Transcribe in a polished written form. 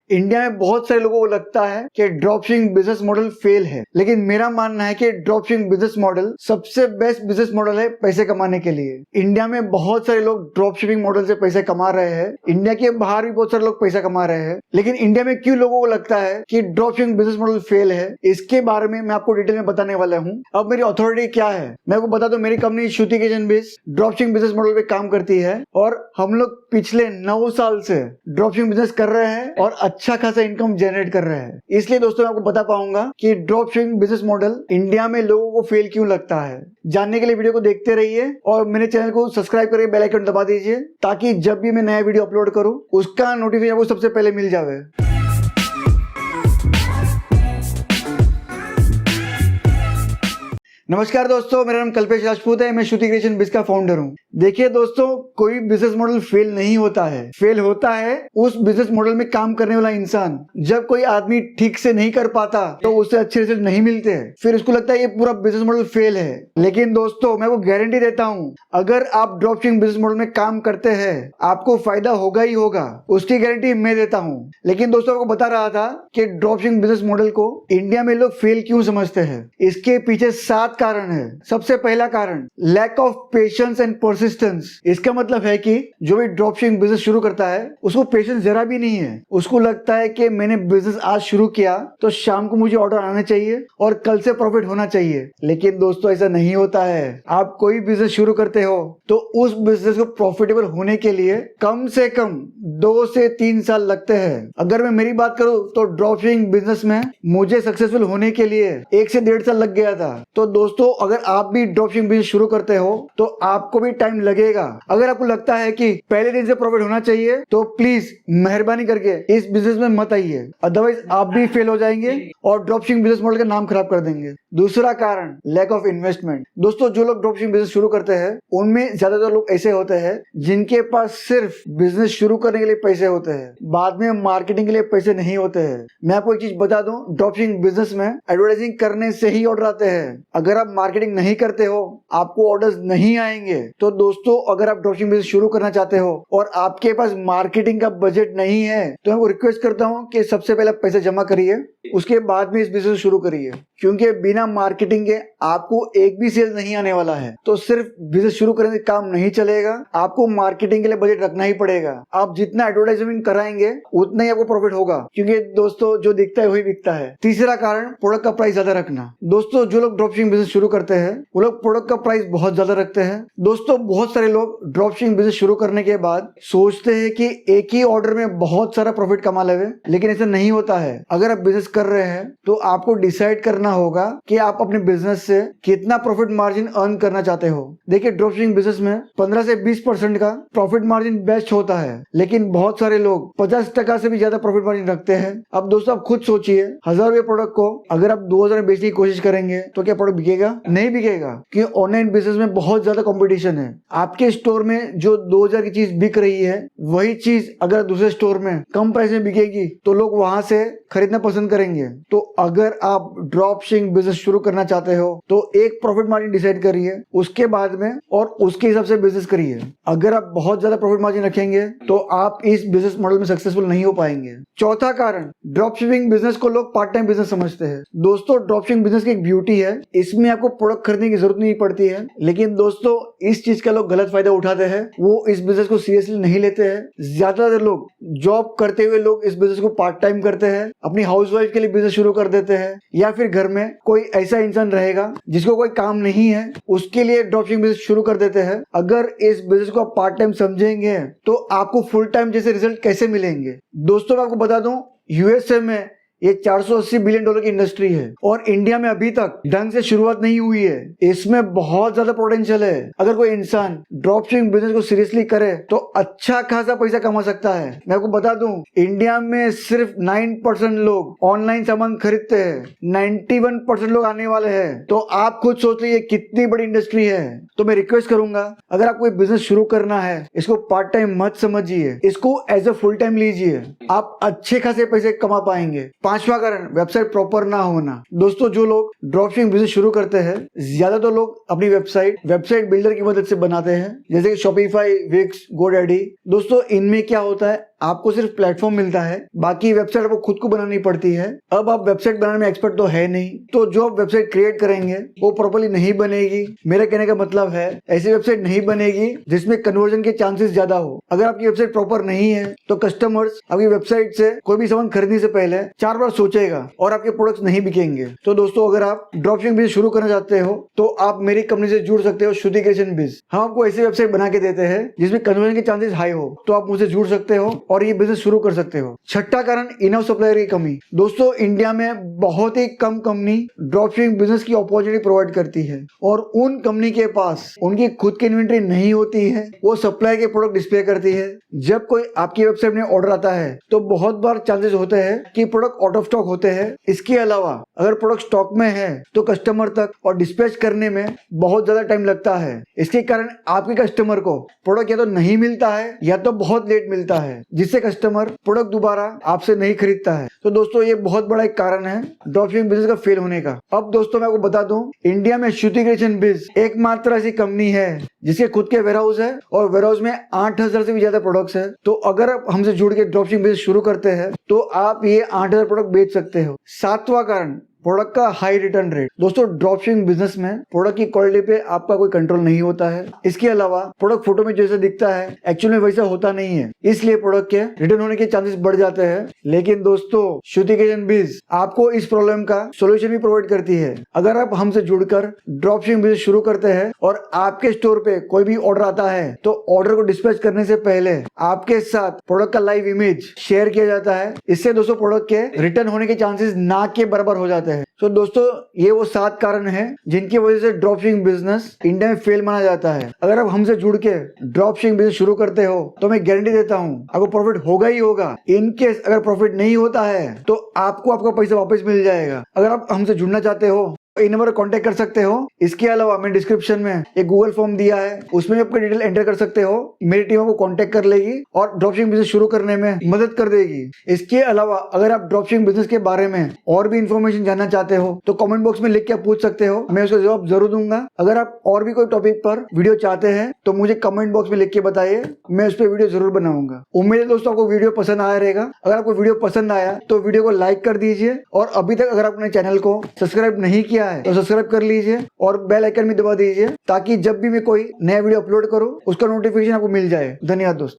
India में बहुत सारे लोगों को लगता है कि ड्रॉपशिपिंग बिजनेस मॉडल फेल है, लेकिन मेरा मानना है कि ड्रॉपशिपिंग बिजनेस मॉडल सबसे बेस्ट बिजनेस मॉडल है पैसे कमाने के लिए। इंडिया में बहुत सारे लोग ड्रॉपशिपिंग मॉडल से पैसे कमा रहे हैं, इंडिया के बाहर भी बहुत सारे लोग पैसा कमा रहे हैं, लेकिन इंडिया में क्यों लोगों को लगता है कि ड्रॉपशिपिंग बिजनेस मॉडल फेल है, इसके बारे में मैं आपको डिटेल में बताने वाला हूँ। अब मेरी अथॉरिटी क्या है मैं आपको बता दूं। मेरी कंपनी श्रुति किचन बिज ड्रॉपशिपिंग बिजनेस मॉडल पे काम करती है और हम लोग पिछले 9 साल से ड्रॉपशिपिंग बिजनेस कर रहे हैं और अच्छा खासा इनकम जनरेट कर रहे हैं। इसलिए दोस्तों मैं आपको बता पाऊंगा कि ड्रॉपशिपिंग बिजनेस मॉडल इंडिया में लोगों को फेल क्यों लगता है। जानने के लिए वीडियो को देखते रहिए और मेरे चैनल को सब्सक्राइब करके बेल आइकन दबा दीजिए ताकि जब भी मैं नया वीडियो अपलोड करूं उसका नोटिफिकेशन आपको सबसे पहले मिल जाए। नमस्कार दोस्तों, मेरा नाम कल्पेश राजपूत है, मैं श्रुति क्रिएशन बिज का फाउंडर हूँ। देखिए दोस्तों, कोई बिजनेस मॉडल फेल नहीं होता है, फेल होता है उस बिजनेस मॉडल में काम करने वाला इंसान। जब कोई आदमी ठीक से नहीं कर पाता तो उससे अच्छे रिजल्ट नहीं मिलते, फिर उसको लगता है ये पूरा बिजनेस मॉडल फेल है। लेकिन दोस्तों मैं वो गारंटी देता हूँ, अगर आप ड्रॉपशिपिंग बिजनेस मॉडल में काम करते हैं आपको फायदा होगा ही होगा, उसकी गारंटी मैं देता हूँ। लेकिन दोस्तों आपको बता रहा था कि ड्रॉपशिपिंग बिजनेस मॉडल को इंडिया में लोग फेल क्यों समझते हैं। इसके पीछे 7 कारण है। सबसे पहला कारण lack of patience and persistence. इसका मतलब है कि जो भी ड्रॉपशिपिंग बिजनेस शुरू करता है उसको पेशेंस जरा भी नहीं है। उसको लगता है कि मैंने बिजनेस आज शुरू किया तो शाम को मुझे ऑर्डर आने चाहिए और कल से प्रॉफिट होना चाहिए। लेकिन दोस्तों ऐसा नहीं होता है। आप कोई बिजनेस शुरू करते हो तो उस बिजनेस को प्रॉफिटेबल होने के लिए कम से कम 2 से 3 साल लगते हैं। अगर मैं मेरी बात करूं तो ड्रॉपशिपिंग बिजनेस में मुझे सक्सेसफुल होने के लिए 1 से 1.5 साल लग गया था। तो दोस्तों अगर आप भी ड्रॉपशिपिंग बिजनेस शुरू करते हो तो आपको भी टाइम लगेगा। अगर आपको लगता है कि पहले दिन से प्रॉफिट होना चाहिए तो प्लीज मेहरबानी करके इस बिजनेस में मत आइए, अदरवाइज आप भी फेल हो जाएंगे और ड्रॉपशिपिंग बिजनेस मॉडल का नाम खराब कर देंगे। दूसरा कारण लैक ऑफ इन्वेस्टमेंट। दोस्तों जो लोग ड्रॉपशिपिंग बिजनेस शुरू करते हैं उनमें ज्यादातर लोग ऐसे होते हैं जिनके पास सिर्फ बिजनेस शुरू करने के लिए पैसे होते हैं, बाद में मार्केटिंग के लिए पैसे नहीं होते हैं। मैं आपको एक चीज बता दूं, ड्रॉपशिपिंग बिजनेस में एडवर्टाइजिंग करने से ही ऑर्डर आते हैं। अगर आप मार्केटिंग नहीं करते हो आपको ऑर्डर्स नहीं आएंगे। तो दोस्तों अगर आप ड्रॉपशिपिंग बिजनेस शुरू करना चाहते हो और आपके पास मार्केटिंग का बजट नहीं है तो मैं रिक्वेस्ट करता हूं कि सबसे पहले पैसे जमा करिए, उसके बाद में इस बिजनेस शुरू करिए, क्योंकि बिना मार्केटिंग के आपको एक भी सेल नहीं आने वाला है। तो सिर्फ बिजनेस शुरू करने से काम नहीं चलेगा, आपको मार्केटिंग के लिए बजट रखना ही पड़ेगा। आप जितना एडवर्टाइजमेंट कराएंगे उतना ही आपको प्रॉफिट होगा, क्योंकि दोस्तों जो दिखता है वही बिकता है। तीसरा कारण प्रोडक्ट का प्राइस ज्यादा रखना। दोस्तों जो लोग ड्रॉपशिपिंग बिजनेस शुरू करते हैं वो लोग प्रोडक्ट का प्राइस बहुत ज्यादा रखते हैं। दोस्तों बहुत सारे लोग ड्रॉपशिपिंग बिजनेस शुरू करने के बाद सोचते हैं कि एक ही ऑर्डर में बहुत सारा प्रॉफिट कमा लेंगे, लेकिन ऐसा नहीं होता है। अगर आप बिजनेस कर रहे हैं तो आपको डिसाइड करना होगा कि आप अपने बिजनेस से कितना प्रॉफिट मार्जिन अर्न करना चाहते हो। देखिए ड्रॉपशिपिंग बिजनेस में 15 से 20% का प्रॉफिट मार्जिन बेस्ट होता है, लेकिन बहुत सारे लोग 50% से भी ज्यादा प्रॉफिट मार्जिन रखते हैं। अब दोस्तों आप खुद सोचिए, 1000 रुपए प्रोडक्ट को अगर आप 2000 में बेचने की कोशिश करेंगे तो क्या प्रोडक्ट बिकेगा? नहीं बिकेगा, क्योंकि ऑनलाइन बिजनेस में बहुत ज्यादा कंपटीशन है। आपके स्टोर में जो 2000 की चीज बिक रही है वही चीज अगर दूसरे स्टोर में कम प्राइस में बिकेगी तो लोग वहां से खरीदना पसंद करेंगे। तो अगर आप ड्रॉपशिपिंग बिजनेस शुरू करना चाहते हो तो एक प्रॉफिट मार्जिन डिसाइड करिए, उसके बाद में और उसके हिसाब से बिजनेस करिए। अगर आप बहुत ज्यादा प्रॉफिट मार्जिन रखेंगे तो आप इस बिजनेस मॉडल में सक्सेसफुल नहीं हो पाएंगे। चौथा कारण ड्रॉपशिपिंग बिजनेस को लोग पार्ट टाइम बिजनेस समझते हैं। दोस्तों ड्रॉपशिपिंग बिजनेस की एक ब्यूटी है, इसमें आपको प्रोडक्ट खरीदने की जरूरत नहीं पड़ती है, लेकिन दोस्तों इस चीज का लोग गलत फायदा उठाते हैं, वो इस बिजनेस को सीरियसली नहीं लेते हैं। ज्यादातर लोग जॉब करते हुए लोग इस बिजनेस को पार्ट टाइम करते हैं, अपनी हाउसवाइफ के लिए बिजनेस शुरू कर देते हैं, या फिर घर में कोई ऐसा इंसान रहेगा जिसको कोई काम नहीं है उसके लिए ड्रॉपशिपिंग बिजनेस शुरू कर देते हैं। अगर इस बिजनेस को आप पार्ट टाइम समझेंगे तो आपको फुल टाइम जैसे रिजल्ट कैसे मिलेंगे। दोस्तों मैं आपको बता दूं, यूएसए में ये 480 बिलियन डॉलर की इंडस्ट्री है और इंडिया में अभी तक ढंग से शुरुआत नहीं हुई है। इसमें बहुत ज्यादा पोटेंशियल है। अगर कोई इंसान ड्रॉपशिपिंग बिजनेस को सीरियसली करे तो अच्छा खासा पैसा कमा सकता है। मैं आपको बता दूं, इंडिया में सिर्फ 9% लोग ऑनलाइन सामान खरीदते हैं, 91% लोग आने वाले हैं। तो आप खुद सोचिए कितनी बड़ी इंडस्ट्री है। तो मैं रिक्वेस्ट करूंगा, अगर आपको बिजनेस शुरू करना है इसको पार्ट टाइम मत समझिए, इसको एज ए फुल टाइम लीजिए, आप अच्छे खासे पैसे कमा पाएंगे। 5वां कारण वेबसाइट प्रॉपर ना होना। दोस्तों जो लोग ड्रॉपशिपिंग बिजनेस शुरू करते हैं ज्यादातर लोग अपनी वेबसाइट बिल्डर की मदद से बनाते हैं, जैसे कि शॉपिफाई, विक्स, गोडैडी। दोस्तों इनमें क्या होता है, आपको सिर्फ प्लेटफॉर्म मिलता है, बाकी वेबसाइट आपको खुद को बनानी पड़ती है। अब आप वेबसाइट बनाने में एक्सपर्ट तो है नहीं, तो जो आप वेबसाइट क्रिएट करेंगे वो प्रॉपर्ली नहीं बनेगी। मेरा कहने का मतलब है ऐसी वेबसाइट नहीं बनेगी जिसमें कन्वर्जन के चांसेस ज्यादा हो। अगर आपकी वेबसाइट प्रॉपर नहीं है तो कस्टमर्स आपकी वेबसाइट से कोई भी सामान खरीदने से पहले 4 बार सोचेगा और आपके प्रोडक्ट्स नहीं बिकेंगे। तो दोस्तों, अगर आप ड्रॉपशिपिंग बिजनेस शुरू करना चाहते हो तो आप मेरी कंपनी से जुड़ सकते हो, श्रुति क्रिएशन बिज। हम आपको ऐसी वेबसाइट बना के देते हैं जिसमें कन्वर्जन के चांसेस हाई हो, तो आप मुझसे जुड़ सकते हो और ये बिजनेस शुरू कर सकते हो। छठा कारण, इनफ सप्लायर की कमी। दोस्तों, इंडिया में बहुत ही कम कंपनी ड्रॉपशिपिंग बिजनेस की अपॉर्चुनिटी प्रोवाइड करती है और उन कंपनी के पास उनकी खुद की इन्वेंटरी नहीं होती है, वो सप्लाई के प्रोडक्ट डिस्प्ले करती है। जब कोई आपकी वेबसाइट में ऑर्डर आता है तो बहुत बार चांसेस होते हैं कि प्रोडक्ट आउट ऑफ स्टॉक होते हैं। इसके अलावा अगर प्रोडक्ट स्टॉक में है तो कस्टमर तक और डिस्पैच करने में बहुत ज्यादा टाइम लगता है। इसके कारण आपके कस्टमर को प्रोडक्ट या तो नहीं मिलता है या तो बहुत लेट मिलता है, जिससे कस्टमर प्रोडक्ट दोबारा आपसे नहीं खरीदता है। तो दोस्तों, ये बहुत बड़ा एक कारण है ड्रॉपशिपिंग बिजनेस का फेल होने का। अब दोस्तों, मैं आपको बता दूं, इंडिया में श्रुति क्रिएशन बिज एकमात्र ऐसी कंपनी है जिसके खुद के वेयरहाउस है और वेयरहाउस में 8000 से भी ज्यादा प्रोडक्ट्स है। तो अगर आप हमसे जुड़ के ड्रॉपशिपिंग बिजनेस शुरू करते हैं तो आप ये 8000 प्रोडक्ट बेच सकते हो। सातवां कारण, प्रोडक्ट का हाई रिटर्न रेट। दोस्तों, ड्रॉपशिपिंग बिजनेस में प्रोडक्ट की क्वालिटी पे आपका कोई कंट्रोल नहीं होता है। इसके अलावा प्रोडक्ट फोटो में जैसा दिखता है एक्चुअल में वैसा होता नहीं है, इसलिए प्रोडक्ट के रिटर्न होने के चांसेस बढ़ जाते हैं। लेकिन दोस्तों, श्रुति क्रिएशन बिज आपको इस प्रॉब्लम का सोल्यूशन भी प्रोवाइड करती है। अगर आप हमसे जुड़कर ड्रॉपशिपिंग बिजनेस शुरू करते हैं और आपके स्टोर पे कोई भी ऑर्डर आता है तो ऑर्डर को डिस्पैच करने से पहले आपके साथ प्रोडक्ट का लाइव इमेज शेयर किया जाता है। इससे दोस्तों प्रोडक्ट के रिटर्न होने के चांसेस ना के बराबर हो जाते हैं। तो दोस्तों, ये वो 7 कारण हैं जिनकी वजह से ड्रॉपशिपिंग बिजनेस इंडिया में फेल माना जाता है। अगर आप हमसे जुड़ के ड्रॉपशिपिंग बिजनेस शुरू करते हो तो मैं गारंटी देता हूँ आपको प्रॉफिट होगा ही होगा। इन केस अगर प्रॉफिट नहीं होता है तो आपको आपका पैसा वापस मिल जाएगा। अगर आप हमसे जुड़ना चाहते हो इन नंबर कॉन्टेक्ट कर सकते हो। इसके अलावा मैंने डिस्क्रिप्शन में एक गूगल फॉर्म दिया है, उसमें आपका डिटेल एंटर कर सकते हो। मेरी टीम को कॉन्टेक्ट कर लेगी और ड्रॉपशिपिंग बिजनेस शुरू करने में मदद कर देगी। इसके अलावा अगर आप ड्रॉपशिपिंग बिजनेस के बारे में और भी इन्फॉर्मेशन जानना चाहते हो तो कमेंट बॉक्स में लिख के पूछ सकते हो, मैं उसका जवाब जरूर दूंगा। अगर आप और भी कोई टॉपिक पर वीडियो चाहते हैं तो मुझे कमेंट बॉक्स में लिख के बताइए, मैं उस पर वीडियो जरूर बनाऊंगा। उम्मीद है दोस्तों आपको वीडियो पसंद आया रहेगा। अगर आपको वीडियो पसंद आया तो वीडियो को लाइक कर दीजिए और अभी तक अगर आपने चैनल को सब्सक्राइब नहीं किया है तो सब्सक्राइब कर लीजिए और बेल आइकन भी दबा दीजिए ताकि जब भी मैं कोई नया वीडियो अपलोड करूं उसका नोटिफिकेशन आपको मिल जाए। धन्यवाद दोस्तों।